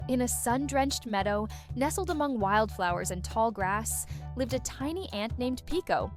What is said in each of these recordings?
In a sun-drenched meadow, nestled among wildflowers and tall grass, lived a tiny ant named Piko.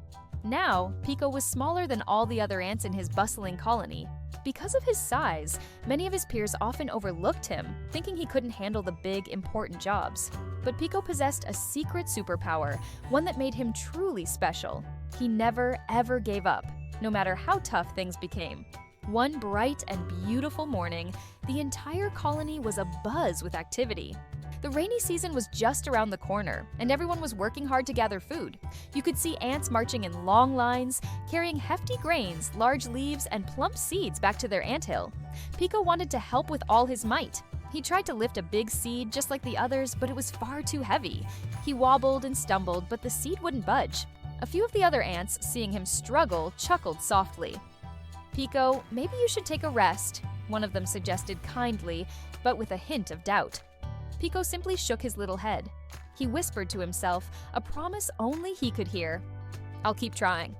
Now, Piko was smaller than all the other ants in his bustling colony. Because of his size, many of his peers often overlooked him, thinking he couldn't handle the big, important jobs. But Piko possessed a secret superpower, one that made him truly special. He never, ever gave up, no matter how tough things became. One bright and beautiful morning, the entire colony was abuzz with activity. The rainy season was just around the corner, and everyone was working hard to gather food. You could see ants marching in long lines, carrying hefty grains, large leaves, and plump seeds back to their anthill. Piko wanted to help with all his might. He tried to lift a big seed just like the others, but it was far too heavy. He wobbled and stumbled, but the seed wouldn't budge. A few of the other ants, seeing him struggle, chuckled softly. "Piko, maybe you should take a rest," one of them suggested kindly, but with a hint of doubt. Piko simply shook his little head. He whispered to himself, a promise only he could hear. "I'll keep trying."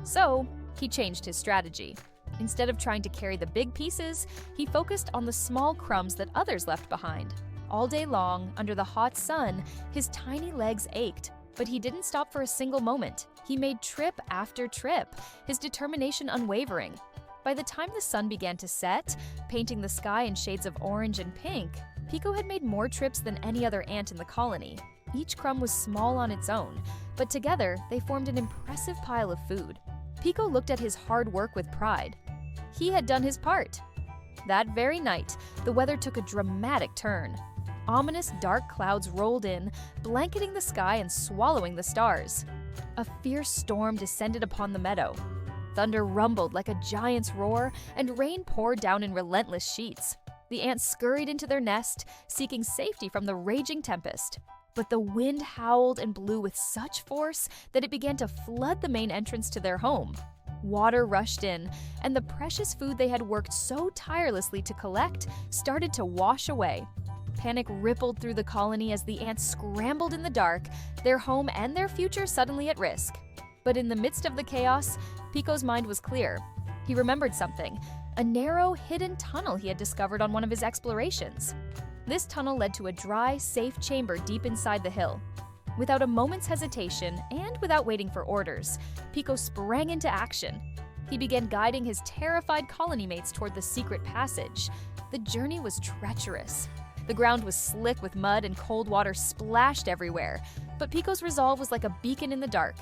So, he changed his strategy. Instead of trying to carry the big pieces, he focused on the small crumbs that others left behind. All day long, under the hot sun, his tiny legs ached, but he didn't stop for a single moment. He made trip after trip, his determination unwavering. By the time the sun began to set, painting the sky in shades of orange and pink, Piko had made more trips than any other ant in the colony. Each crumb was small on its own, but together they formed an impressive pile of food. Piko looked at his hard work with pride. He had done his part. That very night, the weather took a dramatic turn. Ominous dark clouds rolled in, blanketing the sky and swallowing the stars. A fierce storm descended upon the meadow. Thunder rumbled like a giant's roar, and rain poured down in relentless sheets. The ants scurried into their nest, seeking safety from the raging tempest. But the wind howled and blew with such force that it began to flood the main entrance to their home. Water rushed in, and the precious food they had worked so tirelessly to collect started to wash away. Panic rippled through the colony as the ants scrambled in the dark, their home and their future suddenly at risk. But in the midst of the chaos, Piko's mind was clear. He remembered something, a narrow, hidden tunnel he had discovered on one of his explorations. This tunnel led to a dry, safe chamber deep inside the hill. Without a moment's hesitation, and without waiting for orders, Piko sprang into action. He began guiding his terrified colony mates toward the secret passage. The journey was treacherous. The ground was slick with mud and cold water splashed everywhere, but Piko's resolve was like a beacon in the dark.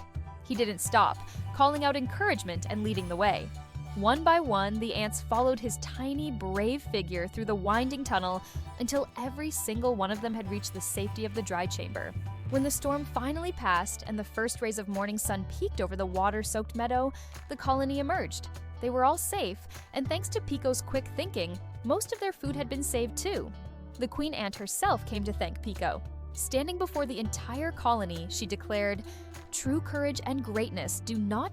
He didn't stop, calling out encouragement and leading the way. One by one, the ants followed his tiny, brave figure through the winding tunnel until every single one of them had reached the safety of the dry chamber. When the storm finally passed and the first rays of morning sun peeked over the water-soaked meadow, the colony emerged. They were all safe, and thanks to Piko's quick thinking, most of their food had been saved too. The queen ant herself came to thank Piko. Standing before the entire colony, she declared, "True courage and greatness do not